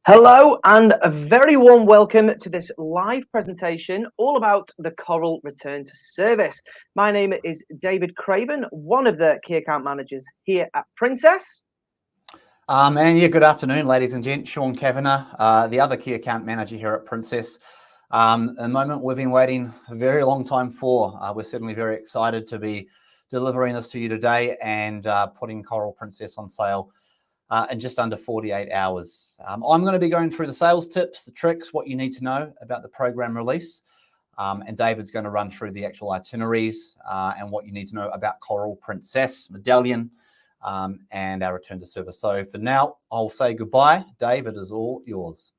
Hello and a very warm welcome to this live presentation all about the Coral return to service. My name is David Craven, one of the key account managers here at Princess. Good afternoon, ladies and gents. Shaun, the other key account manager here at Princess. A moment we've been waiting a very long time for. We're certainly very excited to be delivering this to you today and putting Coral Princess on sale in just under 48 hours. I'm going to be going through the sales tips, the tricks, what you need to know about the program release. And David's going to run through the actual itineraries and what you need to know about Coral Princess, Medallion, and our return to service. So for now, I'll say goodbye. Dave, it is all yours.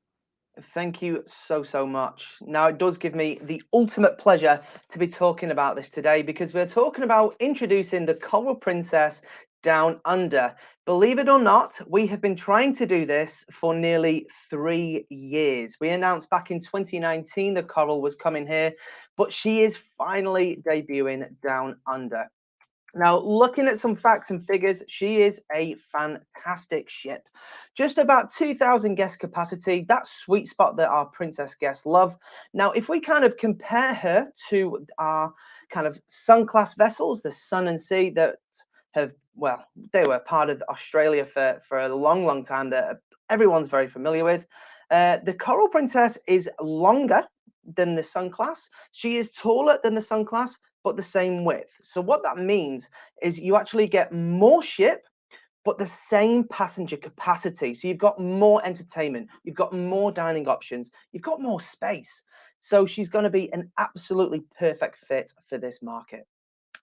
Thank you so much. Now, it does give me the ultimate pleasure to be talking about this today because we're talking about introducing the Coral Princess Down Under. Believe it or not, we have been trying to do this for nearly 3 years. We announced back in 2019 the Coral was coming here, but she is finally debuting Down Under. Now, looking at some facts and figures, she is a fantastic ship. Just about 2,000 guest capacity, that sweet spot that our Princess guests love. Now, if we kind of compare her to our kind of Sun class vessels, the Sun and Sea that have, well, they were part of Australia for a long time that everyone's very familiar with. The Coral Princess is longer than the Sun class. She is taller than the Sun class, but the same width. So what that means is you actually get more ship, but the same passenger capacity. So you've got more entertainment, you've got more dining options, you've got more space. So she's going to be an absolutely perfect fit for this market.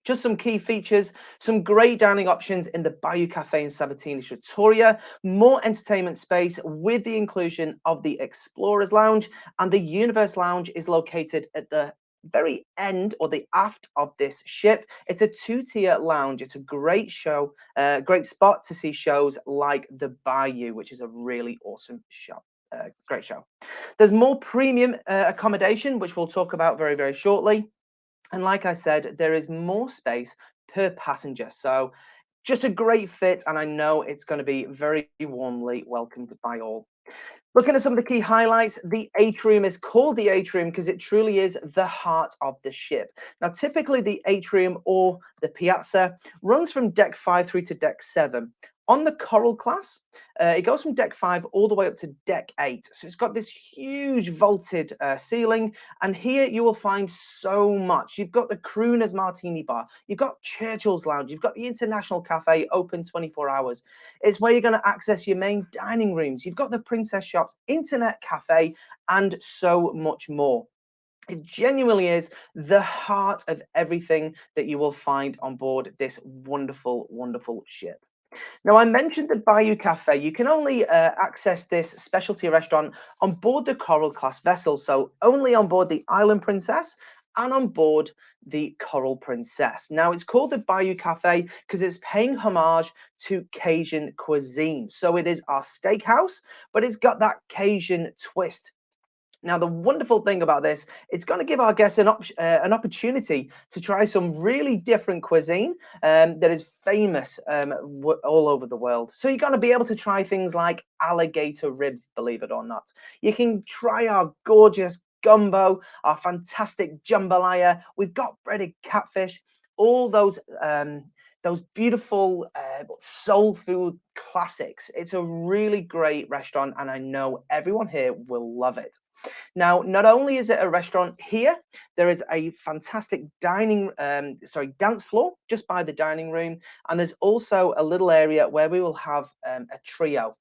Just some key features, some great dining options in the Bayou Cafe in Sabatini Trattoria, more entertainment space with the inclusion of the Explorers Lounge, and the Universe Lounge is located at the very end or the aft of this ship. It's a two-tier lounge. It's a great show, great spot to see shows like the Bayou, which is a really awesome show. Great show. There's more premium accommodation, which we'll talk about very shortly. And like I said, there is more space per passenger. So just a great fit. And I know it's going to be very warmly welcomed by all. Looking at some of the key highlights, the atrium is called the atrium because it truly is the heart of the ship. Now, typically the atrium or the piazza runs from deck 5 through to deck 7. On the Coral class, it goes from deck 5 all the way up to deck 8. So it's got this huge vaulted ceiling. And here you will find so much. You've got the Crooner's Martini Bar. You've got Churchill's Lounge. You've got the International Cafe open 24 hours. It's where you're going to access your main dining rooms. You've got the Princess Shops, Internet Cafe, and so much more. It genuinely is the heart of everything that you will find on board this wonderful ship. Now, I mentioned the Bayou Cafe. You can only access this specialty restaurant on board the Coral class vessel, so only on board the Island Princess and on board the Coral Princess. Now, it's called the Bayou Cafe because it's paying homage to Cajun cuisine. So it is our steakhouse, but it's got that Cajun twist. Now, the wonderful thing about this, it's going to give our guests an opportunity to try some really different cuisine that is famous all over the world. So you're going to be able to try things like alligator ribs, believe it or not. You can try our gorgeous gumbo, our fantastic jambalaya. We've got breaded catfish, all those beautiful soul food classics. It's a really great restaurant, and I know everyone here will love it. Now, not only is it a restaurant here, there is a fantastic dance floor just by the dining room. And there's also a little area where we will have a trio.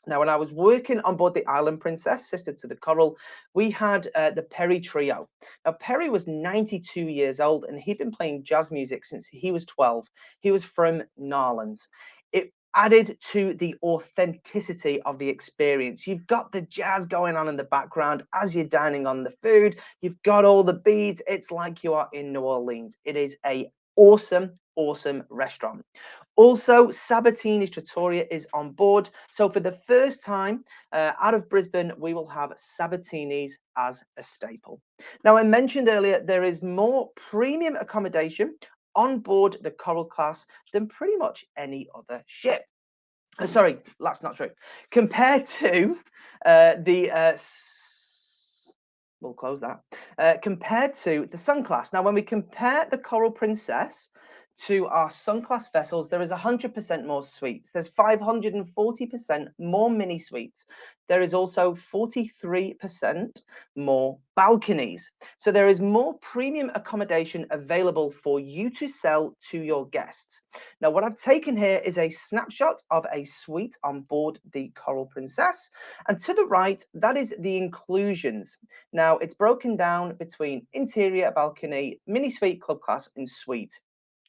Now, when I was working on board the Island Princess, sister to the Coral, we had the Perry Trio. Now, Perry was 92 years old, and he'd been playing jazz music since he was 12. He was from Narlands. It added to the authenticity of the experience. You've got the jazz going on in the background as you're dining on the food. You've got all the beads. It's like you are in New Orleans. It is a awesome restaurant. Also, Sabatini Trattoria is on board. So for the first time out of Brisbane, we will have Sabatinis as a staple. Now, I mentioned earlier, there is more premium accommodation on board the Coral class than pretty much any other ship. Sorry, that's not true. Compared to the we'll close that. Compared to the Sun class. Now, when we compare the Coral Princess to our Sun class vessels, there is 100% more suites. There's 540% more mini suites. There is also 43% more balconies. So there is more premium accommodation available for you to sell to your guests. Now, what I've taken here is a snapshot of a suite on board the Coral Princess. And to the right, that is the inclusions. Now, it's broken down between interior, balcony, mini suite, club class, and suite.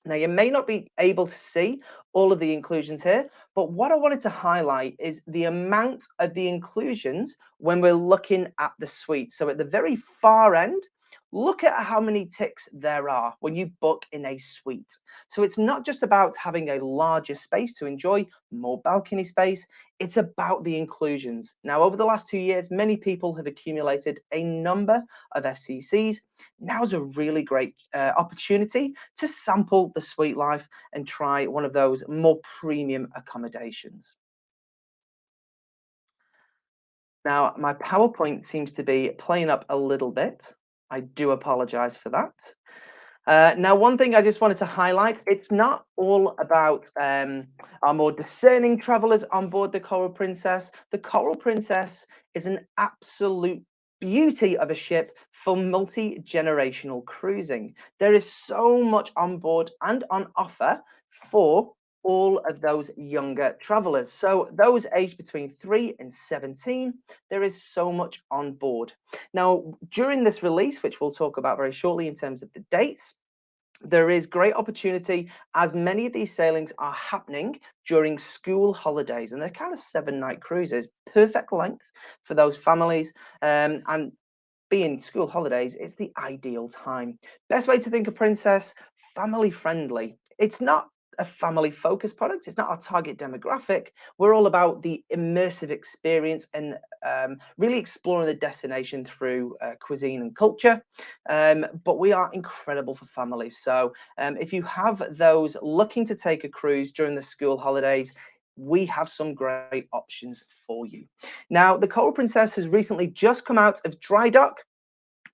Now, you may not be able to see all of the inclusions here, but what I wanted to highlight is the amount of the inclusions when we're looking at the suite. So at the very far end, look at how many ticks there are when you book in a suite. So it's not just about having a larger space to enjoy, more balcony space, it's about the inclusions. Now, over the last 2 years, many people have accumulated a number of FCCs. Now's a really great opportunity to sample the suite life and try one of those more premium accommodations. Now, my PowerPoint seems to be playing up a little bit. I do apologize for that. Now, one thing I just wanted to highlight, it's not all about our more discerning travelers on board the Coral Princess. The Coral Princess is an absolute beauty of a ship for multi-generational cruising. There is so much on board and on offer for all of those younger travelers. So those aged between 3 and 17, there is so much on board. Now, during this release, which we'll talk about very shortly in terms of the dates, there is great opportunity as many of these sailings are happening during school holidays, and they're kind of 7-night cruises, perfect length for those families. And being school holidays, it's the ideal time. Best way to think of Princess, family friendly. It's not a family focused product. It's not our target demographic. We're all about the immersive experience and really exploring the destination through cuisine and culture. But we are incredible for families. So if you have those looking to take a cruise during the school holidays, we have some great options for you. Now, the Coral Princess has recently just come out of dry dock.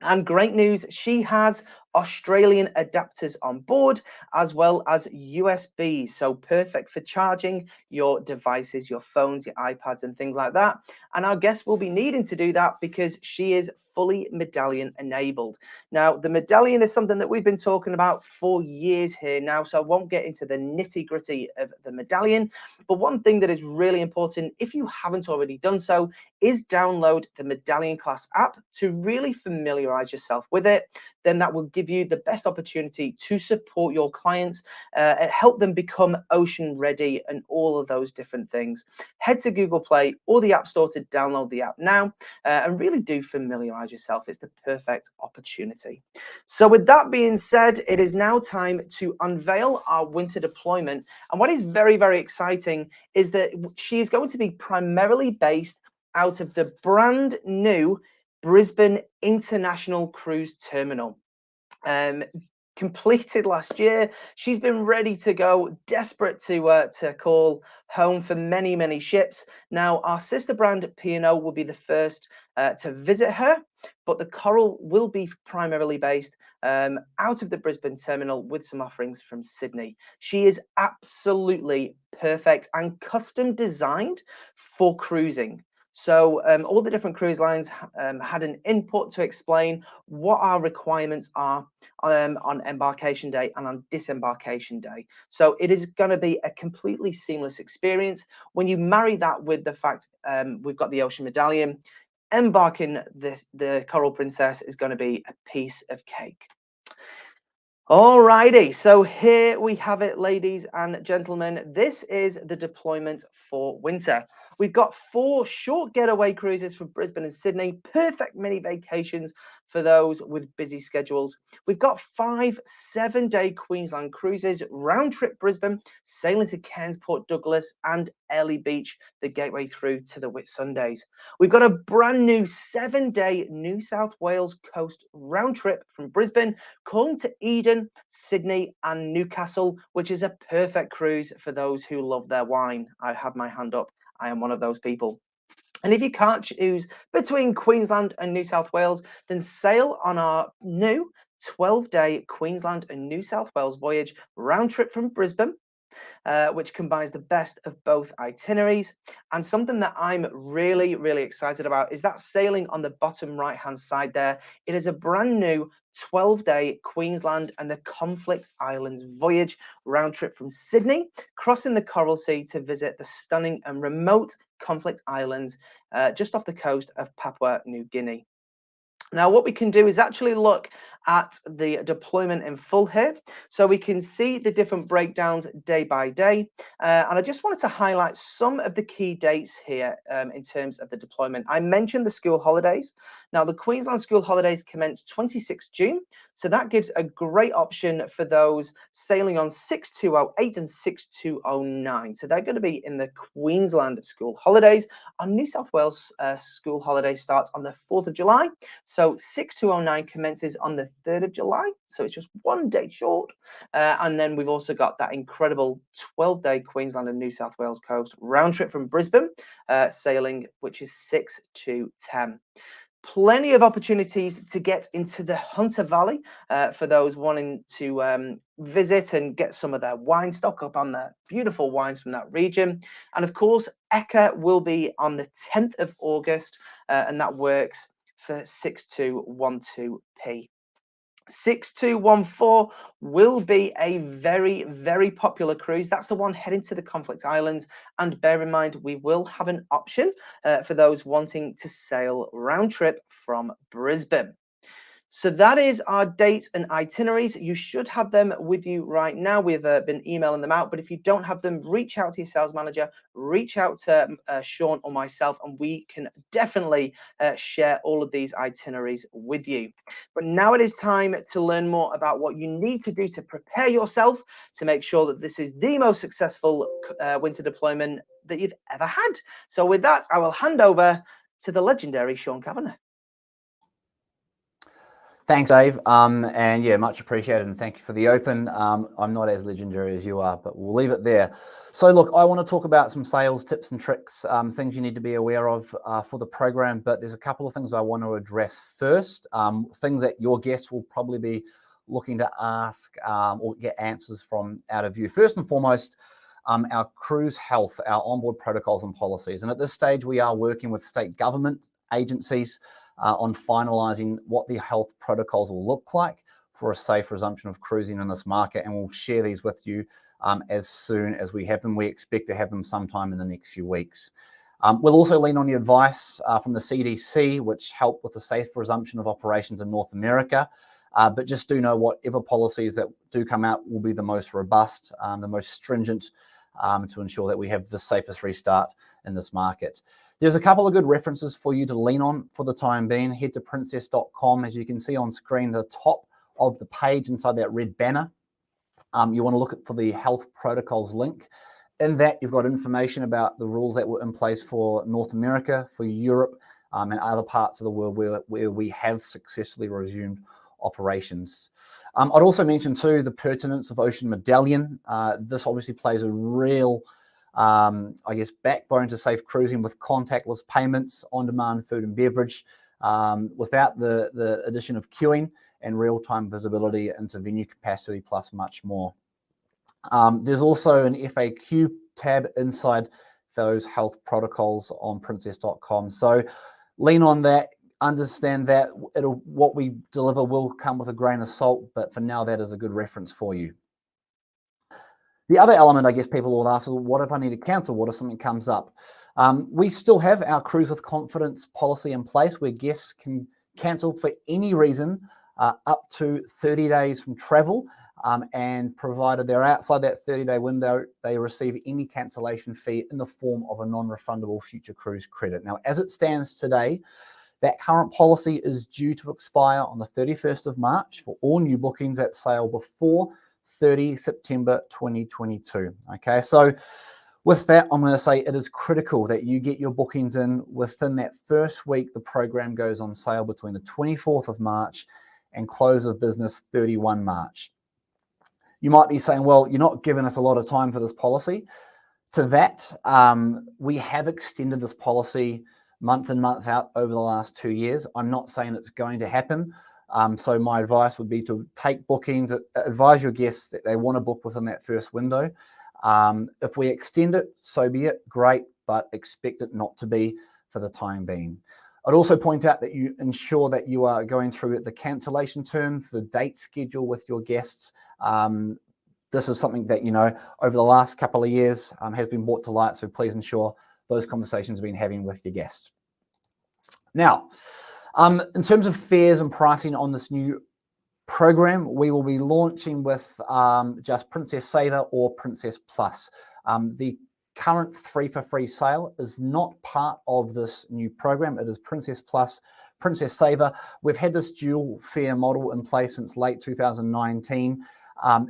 And great news, she has Australian adapters on board, as well as USB. So perfect for charging your devices, your phones, your iPads, and things like that. And our guest will be needing to do that because she is fully medallion enabled. Now, the medallion is something that we've been talking about for years here now, so I won't get into the nitty gritty of the medallion. But one thing that is really important, if you haven't already done so, is download the Medallion Class app to really familiarize yourself with it. Then that will give you the best opportunity to support your clients, help them become ocean ready and all of those different things. Head to Google Play or the App Store to download the app now and really do familiarize yourself. It's the perfect opportunity. So with that being said, it is now time to unveil our winter deployment. And what is very, very exciting is that she is going to be primarily based out of the brand new Brisbane International Cruise Terminal. Completed last year. She's been ready to go, desperate to call home for many, many ships. Now, our sister brand P&O will be the first to visit her, but the Coral will be primarily based out of the Brisbane terminal with some offerings from Sydney. She is absolutely perfect and custom designed for cruising. So all the different cruise lines had an input to explain what our requirements are on embarkation day and on disembarkation day. So it is going to be a completely seamless experience. When you marry that with the fact we've got the Ocean Medallion, embarking the Coral Princess is going to be a piece of cake. Alrighty, so here we have it, ladies and gentlemen. This is the deployment for winter. We've got 4 short getaway cruises from Brisbane and Sydney, perfect mini vacations for those with busy schedules. We've got 5 7-day Queensland cruises, round trip Brisbane, sailing to Cairns, Port Douglas and Airlie Beach, the gateway through to the Whitsundays. We've got a brand new 7-day New South Wales coast round trip from Brisbane, calling to Eden, Sydney and Newcastle, which is a perfect cruise for those who love their wine. I have my hand up. I am one of those people. And if you can't choose between Queensland and New South Wales, then sail on our new 12-day Queensland and New South Wales voyage round trip from Brisbane, which combines the best of both itineraries. And something that I'm really, really excited about is that sailing on the bottom right-hand side there. It is a brand new 12-day Queensland and the Conflict Islands voyage round trip from Sydney, crossing the Coral Sea to visit the stunning and remote Conflict Islands just off the coast of Papua New Guinea. Now, what we can do is actually look at the deployment in full here. So we can see the different breakdowns day by day. And I just wanted to highlight some of the key dates here in terms of the deployment. I mentioned the school holidays. Now, the Queensland school holidays commence 26 June. So that gives a great option for those sailing on 6208 and 6209. So they're going to be in the Queensland school holidays. Our New South Wales school holiday starts on the 4th of July. So 6209 commences on the 3rd of July. So it's just 1 day short. And then we've also got that incredible 12-day Queensland and New South Wales coast round trip from Brisbane sailing, which is 6 to 10. Plenty of opportunities to get into the Hunter Valley for those wanting to visit and get some of their wine stock up on the beautiful wines from that region. And of course, Eka will be on the 10th of August, and that works for 6212p. 6214 will be a very, very popular cruise. That's the one heading to the Conflict Islands. And bear in mind, we will have an option for those wanting to sail round trip from Brisbane. So that is our dates and itineraries. You should have them with you right now. We've been emailing them out, but if you don't have them, reach out to your sales manager, reach out to Shaun or myself, and we can definitely share all of these itineraries with you. But now it is time to learn more about what you need to do to prepare yourself to make sure that this is the most successful winter deployment that you've ever had. So with that, I will hand over to the legendary Shaun Kavanagh. Thanks, Dave. And yeah, much appreciated. And thank you for the open. I'm not as legendary as you are, but we'll leave it there. So look, I want to talk about some sales tips and tricks, things you need to be aware of for the program. But there's a couple of things I want to address first, things that your guests will probably be looking to ask or get answers from out of you. First and foremost, our cruise health, our onboard protocols and policies. And at this stage, we are working with state government agencies on finalising what the health protocols will look like for a safe resumption of cruising in this market. And we'll share these with you as soon as we have them. We expect to have them sometime in the next few weeks. We'll also lean on the advice from the CDC, which help with the safe resumption of operations in North America. But just do know whatever policies that do come out will be the most robust, the most stringent to ensure that we have the safest restart in this market. There's a couple of good references for you to lean on for the time being. Head to princess.com. As you can see on screen, the top of the page inside that red banner, you want to look for the health protocols link. In that, you've got information about the rules that were in place for North America, for Europe, and other parts of the world where we have successfully resumed operations. I'd also mention too the pertinence of Ocean Medallion. This obviously plays a real backbone to safe cruising with contactless payments, on-demand food and beverage, without the addition of queuing and real-time visibility into venue capacity, plus much more. There's also an FAQ tab inside those health protocols on princess.com. So lean on that, understand that what we deliver will come with a grain of salt, but for now, that is a good reference for you. The other element, I guess, people will ask, what if I need to cancel? What if something comes up? We still have our Cruise with Confidence policy in place where guests can cancel for any reason up to 30 days from travel. and provided they're outside that 30-day window, they receive any cancellation fee in the form of a non-refundable future cruise credit. Now, as it stands today, that current policy is due to expire on the 31st of March for all new bookings that sail before 30 September 2022. Okay, so with that, I'm going to say it is critical that you get your bookings in within that first week the program goes on sale between the 24th of March and close of business 31 March. You might be saying, well, you're not giving us a lot of time for this policy. To that, we have extended this policy month in, month out over the last 2 years. I'm not saying it's going to happen. So my advice would be to take bookings, advise your guests that they want to book within that first window. If we extend it, so be it, great, but expect it not to be for the time being. I'd also point out that you ensure that you are going through the cancellation terms, the date schedule with your guests. This is something that, over the last couple of years has been brought to light, so please ensure those conversations have been having with your guests. Now, in terms of fares and pricing on this new program, we will be launching with just Princess Saver or Princess Plus. The current 3 for free sale is not part of this new program. It is Princess Plus, Princess Saver. We've had this dual fare model in place since late 2019.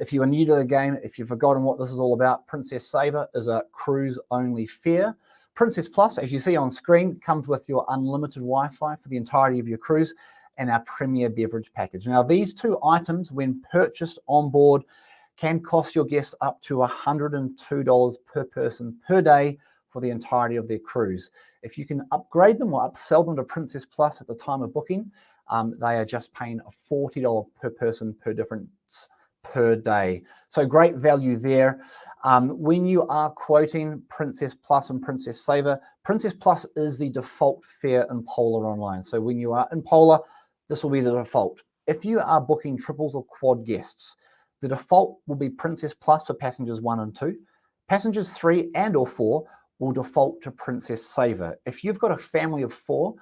If you are new to the game, if you've forgotten what this is all about, Princess Saver is a cruise-only fare. Princess Plus, as you see on screen, comes with your unlimited Wi-Fi for the entirety of your cruise and our premier beverage package. Now, these two items, when purchased on board, can cost your guests up to $102 per person per day for the entirety of their cruise. If you can upgrade them or upsell them to Princess Plus at the time of booking, they are just paying a $40 per person per difference per day. So great value there. When you are quoting Princess Plus and Princess Saver, Princess Plus is the default fare in Polar Online. So when you are in Polar, this will be the default. If you are booking triples or quad guests, the default will be Princess Plus for passengers 1 and 2. Passengers 3 and or 4 will default to Princess Saver. If you've got a family of 4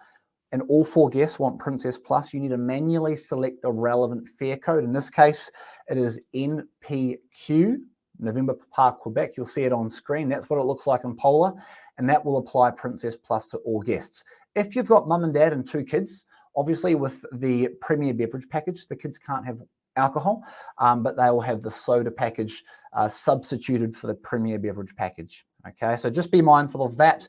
and all 4 guests want Princess Plus, you need to manually select the relevant fare code. In this case, it is NPQ, November Papa Quebec. You'll see it on screen. That's what it looks like in Polar, and that will apply Princess Plus to all guests. If you've got mum and dad and 2 kids, obviously with the premier beverage package, the kids can't have alcohol, but they will have the soda package substituted for the premier beverage package. Okay, so just be mindful of that.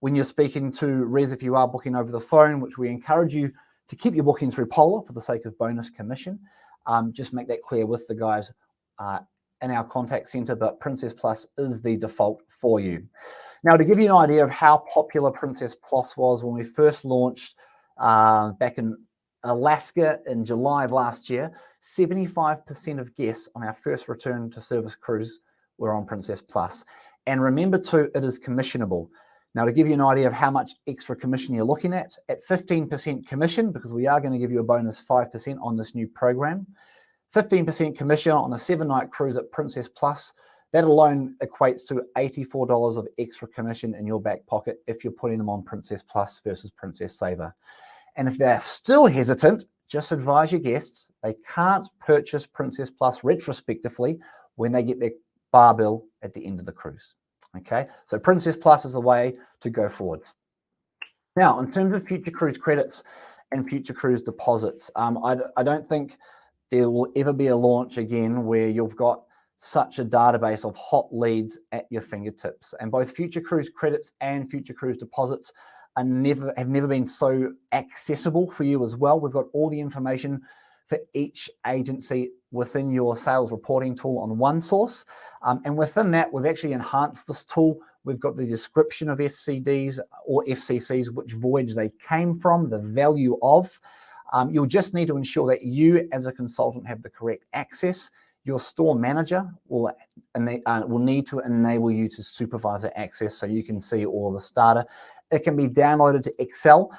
When you're speaking to Res, if you are booking over the phone, which we encourage you to keep your booking through Polar for the sake of bonus commission, just make that clear with the guys in our contact center, but Princess Plus is the default for you. Now, to give you an idea of how popular Princess Plus was when we first launched back in Alaska in July of last year, 75% of guests on our first return to service cruise were on Princess Plus. And remember too, it is commissionable. Now, to give you an idea of how much extra commission you're looking at 15% commission, because we are going to give you a bonus 5% on this new program, 15% commission on a 7-night cruise at Princess Plus, that alone equates to $84 of extra commission in your back pocket if you're putting them on Princess Plus versus Princess Saver. And if they're still hesitant, just advise your guests they can't purchase Princess Plus retrospectively when they get their bar bill at the end of the cruise. Okay, so Princess Plus is the way to go forwards. Now, in terms of future cruise credits and future cruise deposits, I don't think there will ever be a launch again where you've got such a database of hot leads at your fingertips. And both future cruise credits and future cruise deposits have never been so accessible for you as well. We've got all the information for each agency within your sales reporting tool on one source. And within that, we've actually enhanced this tool. We've got the description of FCDs or FCCs, which voyage they came from, the value of. You'll just need to ensure that you as a consultant have the correct access. Your store manager will need to enable you to supervise the access so you can see all of this data. It can be downloaded to Excel,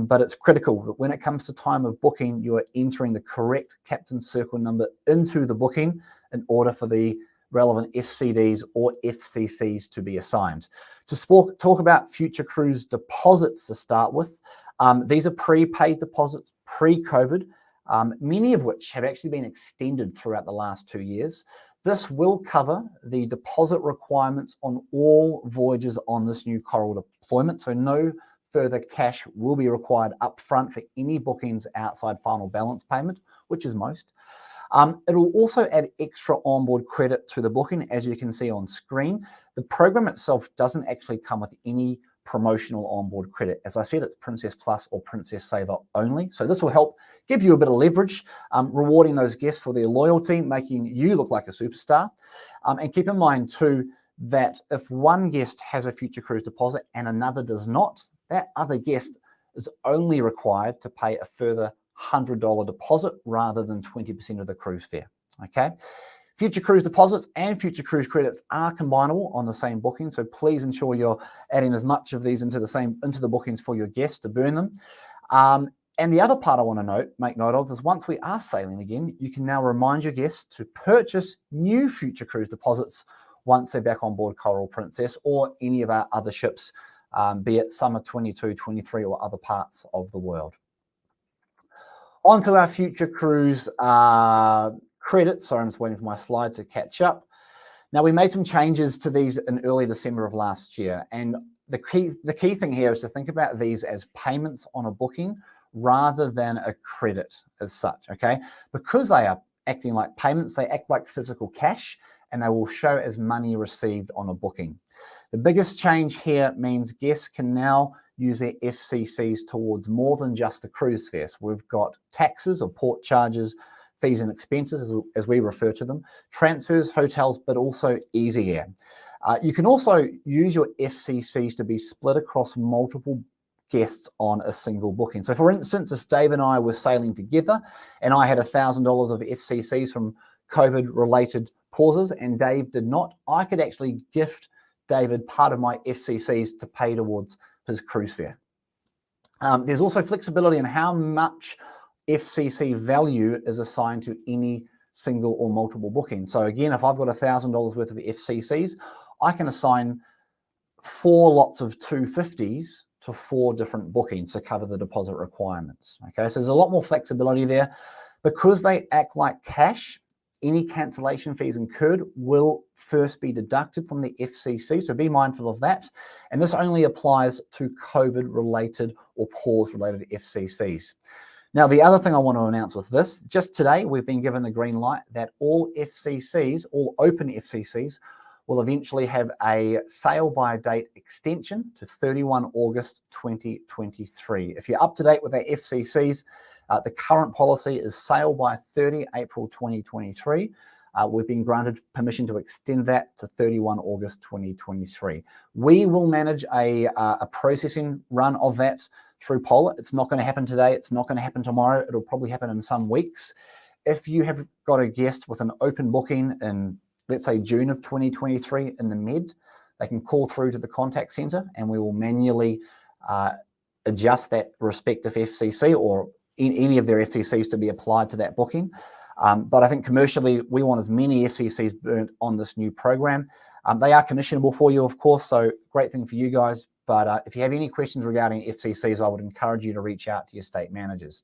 but it's critical that when it comes to time of booking, you are entering the correct Captain Circle number into the booking in order for the relevant FCDs or FCCs to be assigned. To talk about future cruise deposits to start with, these are prepaid deposits pre-COVID. many of which have actually been extended throughout the last 2 years. This will cover the deposit requirements on all voyages on this new Coral deployment, so no further cash will be required upfront for any bookings outside final balance payment, which is most. It will also add extra onboard credit to the booking, as you can see on screen. The program itself doesn't actually come with any promotional onboard credit. As I said, it's Princess Plus or Princess Saver only. So this will help give you a bit of leverage, rewarding those guests for their loyalty, making you look like a superstar. And keep in mind too, that if one guest has a future cruise deposit and another does not, that other guest is only required to pay a further $100 deposit rather than 20% of the cruise fare. Okay. Future cruise deposits and future cruise credits are combinable on the same booking, so please ensure you're adding as much of these into the bookings for your guests to burn them. And the other part I want to make note of is once we are sailing again, you can now remind your guests to purchase new future cruise deposits once they're back on board Coral Princess or any of our other ships, be it summer 22, 23 or other parts of the world. On to our future cruise credits. Sorry, I'm just waiting for my slide to catch up. Now, we made some changes to these in early December of last year. And the key thing here is to think about these as payments on a booking rather than a credit as such, okay? Because they are acting like payments, they act like physical cash and they will show as money received on a booking. The biggest change here means guests can now use their FCCs towards more than just the cruise fares. We've got taxes or port charges, fees and expenses, as we refer to them, transfers, hotels, but also EasyAir. You can also use your FCCs to be split across multiple guests on a single booking. So for instance, if Dave and I were sailing together and I had $1,000 of FCCs from COVID-related pauses and Dave did not, I could actually gift David part of my FCCs to pay towards his cruise fare. There's also flexibility in how much FCC value is assigned to any single or multiple booking. So again, if I've got $1,000 worth of FCCs, I can assign 4 lots of 250s to 4 different bookings to cover the deposit requirements. Okay, so there's a lot more flexibility there. Because they act like cash, any cancellation fees incurred will first be deducted from the FCC, so be mindful of that. And this only applies to COVID-related or pause-related FCCs. Now, the other thing I want to announce with this, just today, we've been given the green light that all FCCs, all open FCCs, will eventually have a sail by date extension to 31 August 2023. If you're up to date with our FCCs, the current policy is sail by 30 April 2023. We've been granted permission to extend that to 31 August 2023. We will manage a processing run of that through Polar. It's not going to happen today. It's not going to happen tomorrow. It'll probably happen in some weeks. If you have got a guest with an open booking in, let's say, June of 2023 in the Med, they can call through to the contact center and we will manually adjust that respective FCC or any of their FCCs to be applied to that booking. But I think commercially, we want as many FCCs burnt on this new program. They are commissionable for you, of course, so great thing for you guys. But if you have any questions regarding FCCs, I would encourage you to reach out to your state managers.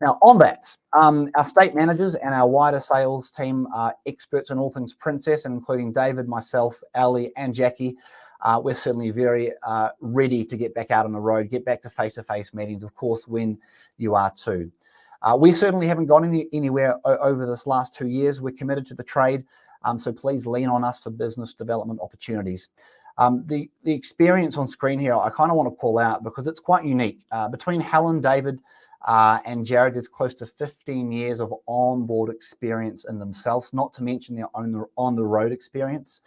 Now, on that, our state managers and our wider sales team are experts in all things Princess, including David, myself, Ali, and Jackie. We're certainly very ready to get back out on the road, get back to face-to-face meetings, of course, when you are too. We certainly haven't gone anywhere over this last 2 years. We're committed to the trade, so please lean on us for business development opportunities. The experience on screen here, I kind of want to call out because it's quite unique. Between Helen, David, and Jared, there's close to 15 years of on-board experience in themselves, not to mention their own on-the-road experience.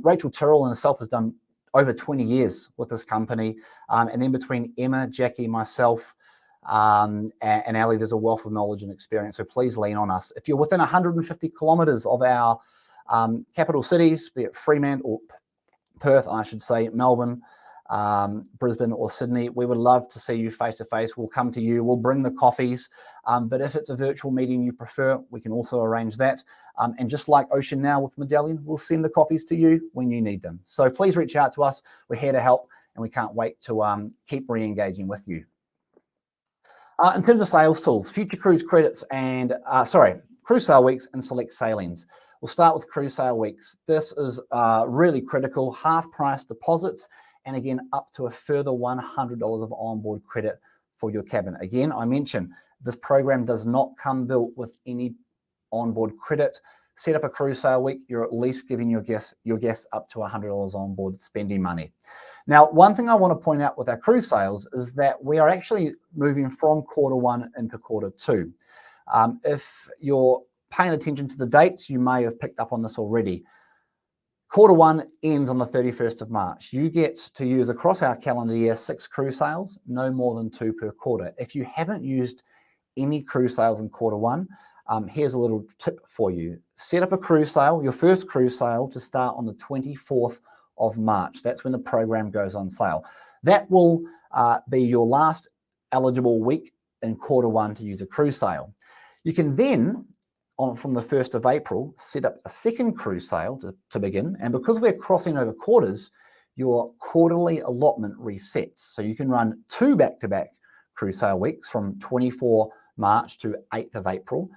Rachel Tyrrell in herself has done over 20 years with this company. And then between Emma, Jackie, myself, and Ali, there's a wealth of knowledge and experience. So please lean on us. If you're within 150 kilometers of our capital cities, be it Fremantle or Perth, I should say, Melbourne, Brisbane or Sydney, we would love to see you face to face. We'll come to you, we'll bring the coffees, but if it's a virtual meeting you prefer, we can also arrange that. And just like Ocean Now with Medallion, we'll send the coffees to you when you need them. So please reach out to us. We're here to help and we can't wait to keep re-engaging with you. In terms of sales tools, future cruise credits and, cruise sale weeks and select sailings. We'll start with cruise sale weeks. This is really critical, half price deposits, and again, up to a further $100 of onboard credit for your cabin. Again, I mentioned this program does not come built with any onboard credit. Set up a cruise sale week, you're at least giving your guests up to $100 onboard spending money. Now, one thing I want to point out with our cruise sales is that we are actually moving from quarter 1 into quarter 2. If you're paying attention to the dates, you may have picked up on this already. Quarter 1 ends on the 31st of March. You get to use across our calendar year 6 cruise sales, no more than 2 per quarter. If you haven't used any cruise sales in quarter 1, here's a little tip for you. Set up a cruise sale, your first cruise sale, to start on the 24th of March. That's when the program goes on sale. That will be your last eligible week in quarter 1 to use a cruise sale. You can then, from the 1st of April, set up a second cruise sale to begin. And because we're crossing over quarters, your quarterly allotment resets. So you can run 2 back-to-back cruise sale weeks from 24 March to 8th of April.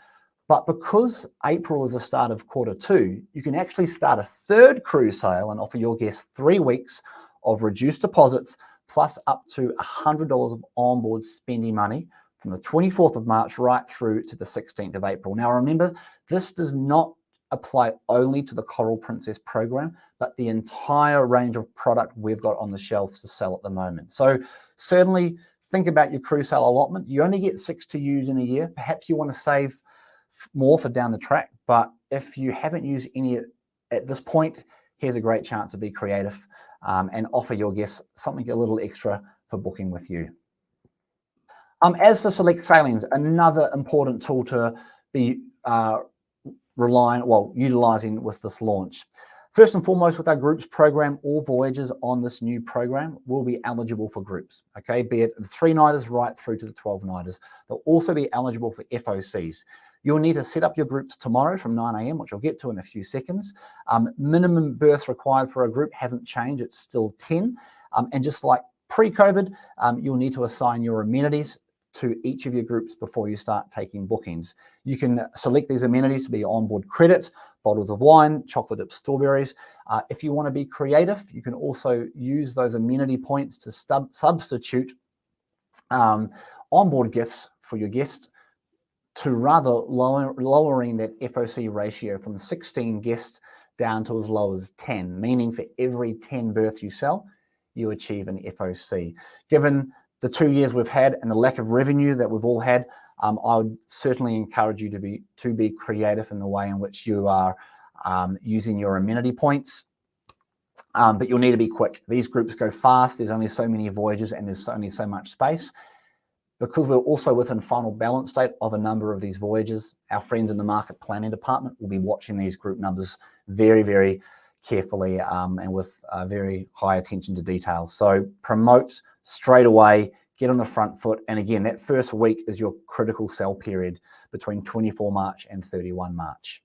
But because April is the start of quarter 2, you can actually start a 3rd cruise sale and offer your guests 3 weeks of reduced deposits plus up to $100 of onboard spending money from the 24th of March right through to the 16th of April. Now remember, this does not apply only to the Coral Princess program, but the entire range of product we've got on the shelves to sell at the moment. So certainly think about your cruise sale allotment. You only get 6 to use in a year. Perhaps you want to save more for down the track, but if you haven't used any at this point, here's a great chance to be creative and offer your guests something a little extra for booking with you. As for select sailings, another important tool to be utilizing with this launch. First and foremost, with our groups program, all voyages on this new program will be eligible for groups, okay? Be it the 3-nighters right through to the 12-nighters. They'll also be eligible for FOCs. You'll need to set up your groups tomorrow from 9 a.m, which I'll get to in a few seconds. Minimum berths required for a group hasn't changed. It's still 10. And just like pre-COVID, you'll need to assign your amenities to each of your groups before you start taking bookings. You can select these amenities to be onboard credit, bottles of wine, chocolate dipped strawberries. If you want to be creative, you can also use those amenity points to substitute onboard gifts for your guests, to rather lowering that FOC ratio from 16 guests down to as low as 10, meaning for every 10 berths you sell, you achieve an FOC. Given the 2 years we've had and the lack of revenue that we've all had, I would certainly encourage you to be creative in the way in which you are using your amenity points. But you'll need to be quick. These groups go fast. There's only so many voyages and there's only so much space. Because we're also within final balance date of a number of these voyages, our friends in the market planning department will be watching these group numbers very, very carefully and with very high attention to detail. So promote straight away, get on the front foot. And again, that first week is your critical sell period between 24 March and 31 March.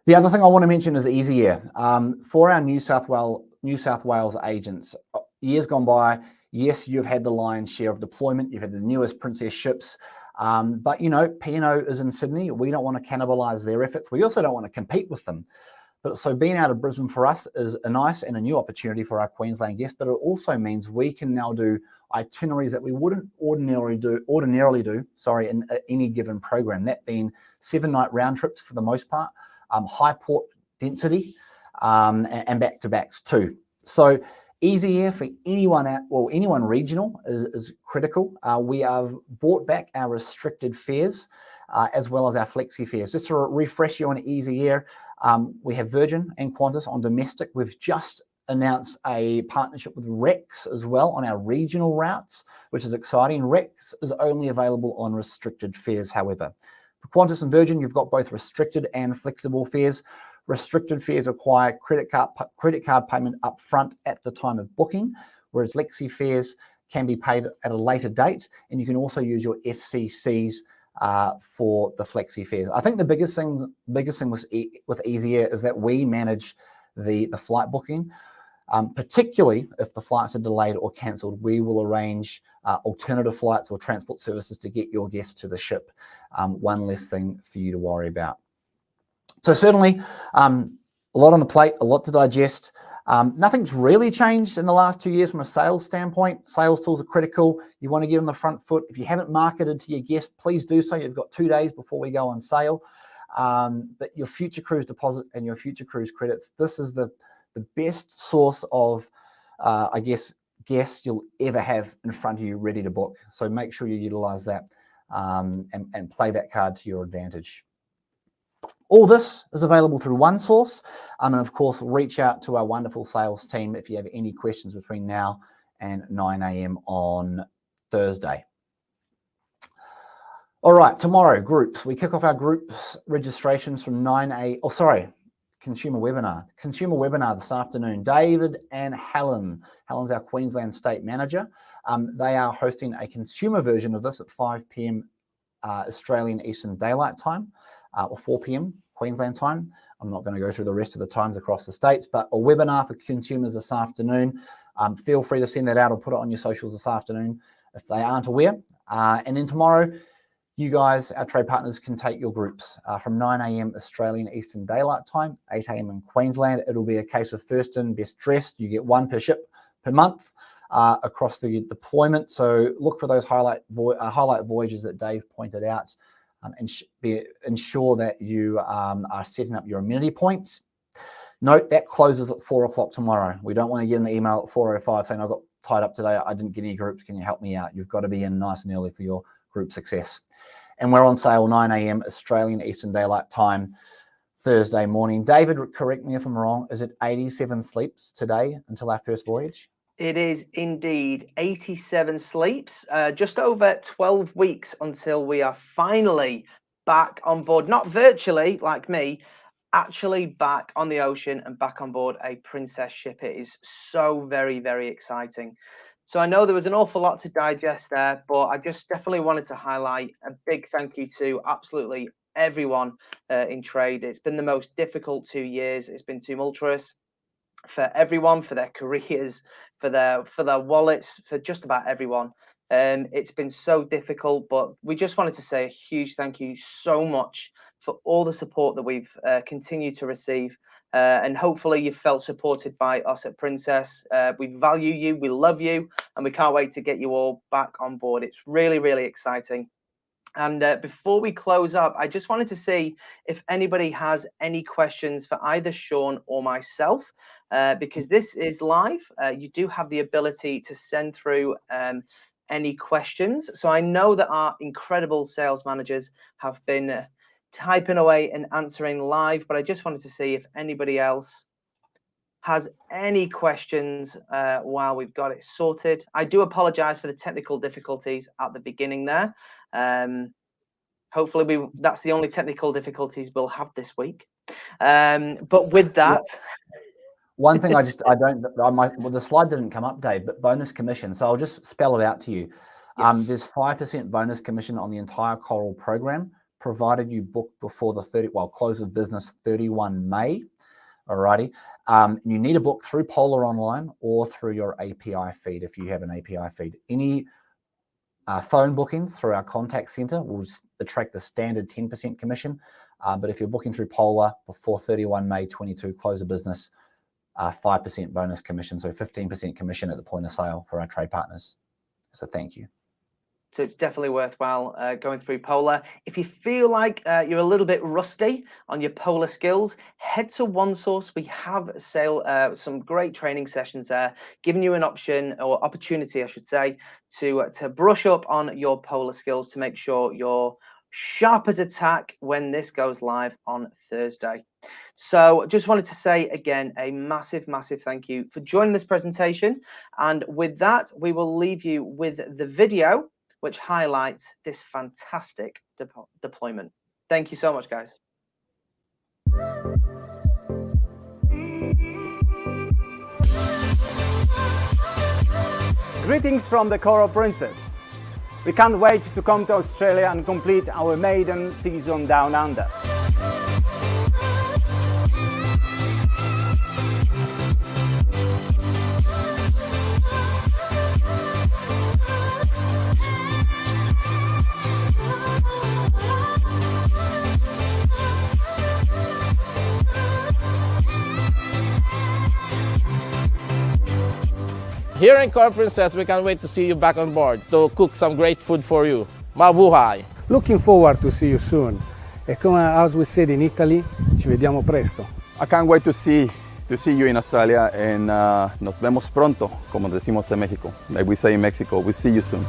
The other thing I want to mention is EasyAir. For our New South Wales agents, years gone by, yes, you've had the lion's share of deployment. You've had the newest Princess ships. But, you know, P&O is in Sydney. We don't want to cannibalize their efforts. We also don't want to compete with them. But so being out of Brisbane for us is a nice and a new opportunity for our Queensland guests. But it also means we can now do itineraries that we wouldn't ordinarily do in any given program. That being 7-night round trips for the most part, high port density, and back-to-backs too. So EasyAir for anyone regional is critical. We have brought back our restricted fares as well as our flexi fares. Just to refresh you on EasyAir, we have Virgin and Qantas on domestic. We've just announced a partnership with Rex as well on our regional routes, which is exciting. Rex is only available on restricted fares, however. For Qantas and Virgin, you've got both restricted and flexible fares. Restricted fares require credit card payment up front at the time of booking, whereas flexi fares can be paid at a later date, and you can also use your FCCs for the flexi fares. I think the biggest thing with EasyAir is that we manage the flight booking. Particularly if the flights are delayed or cancelled, we will arrange alternative flights or transport services to get your guests to the ship. One less thing for you to worry about. So certainly a lot on the plate, a lot to digest. Nothing's really changed in the last 2 years from a sales standpoint. Sales tools are critical. You want to get on the front foot. If you haven't marketed to your guests, please do so. You've got 2 days before we go on sale. But your future cruise deposits and your future cruise credits, this is the best source of, I guess, guests you'll ever have in front of you ready to book. So make sure you utilize that and play that card to your advantage. All this is available through one source. And of course, reach out to our wonderful sales team if you have any questions between now and 9 a.m. on Thursday. All right, tomorrow, groups. We kick off our groups registrations from consumer webinar. Consumer webinar this afternoon. David and Helen. Helen's our Queensland State Manager. They are hosting a consumer version of this at 5 p.m. Australian Eastern Daylight Time, or 4 p.m. Queensland time. I'm not going to go through the rest of the times across the states, but a webinar for consumers this afternoon. Feel free to send that out or put it on your socials this afternoon if they aren't aware. And then tomorrow, you guys, our trade partners, can take your groups from 9 a.m. Australian Eastern Daylight Time, 8 a.m. in Queensland. It'll be a case of first in, best dressed. You get one per ship per month across the deployment. So look for those highlight voyages that Dave pointed out and ensure that you are setting up your amenity points. Note that closes at 4 o'clock tomorrow. We don't want to get an email at 4:05 saying I got tied up today, I didn't get any groups, can you help me out? You've got to be in nice and early for your group success. And we're on sale 9 a.m. Australian Eastern Daylight Time Thursday morning. David, correct me if I'm wrong, is it 87 sleeps today until our first voyage? It is indeed 87 sleeps, just over 12 weeks until we are finally back on board, not virtually like me, actually back on the ocean and back on board a Princess ship. It is so very, very exciting. So I know there was an awful lot to digest there, but I just definitely wanted to highlight a big thank you to absolutely everyone in trade. It's been the most difficult 2 years. It's been tumultuous for everyone, for their careers, for their wallets, for just about everyone. It's been so difficult, but we just wanted to say a huge thank you so much for all the support that we've continued to receive. And hopefully you felt supported by us at Princess. We value you, we love you, and we can't wait to get you all back on board. It's really, really exciting. And before we close up, I just wanted to see if anybody has any questions for either Shaun or myself, because this is live. You do have the ability to send through any questions. So I know that our incredible sales managers have been typing away and answering live, but I just wanted to see if anybody else has any questions while we've got it sorted. I do apologize for the technical difficulties at the beginning there. Hopefully that's the only technical difficulties we'll have this week. But with that, one thing the slide didn't come up, Dave, but bonus commission. So I'll just spell it out to you. Yes. There's 5% bonus commission on the entire Coral program, provided you book before the close of business 31 May. Alrighty. You need to book through Polar Online or through your API feed if you have an API feed. Any phone bookings through our contact center will attract the standard 10% commission. But if you're booking through Polar before 31 May 22, close of business, 5% bonus commission. So 15% commission at the point of sale for our trade partners. So thank you. So it's definitely worthwhile going through Polar. If you feel like you're a little bit rusty on your Polar skills, head to OneSource. We have some great training sessions there, giving you an option or opportunity, I should say, to brush up on your Polar skills to make sure you're sharp as a tack when this goes live on Thursday. So just wanted to say again, a massive, massive thank you for joining this presentation. And with that, we will leave you with the video which highlights this fantastic deployment. Thank you so much, guys. Greetings from the Coral Princess. We can't wait to come to Australia and complete our maiden season down under. Here in Coral Princess, we can't wait to see you back on board to cook some great food for you. Mabuhay! Looking forward to see you soon. E come as we said in Italy, ci vediamo presto. I can't wait to see you in Australia and nos vemos pronto, como decimos en México. Like we say in Mexico, we see you soon.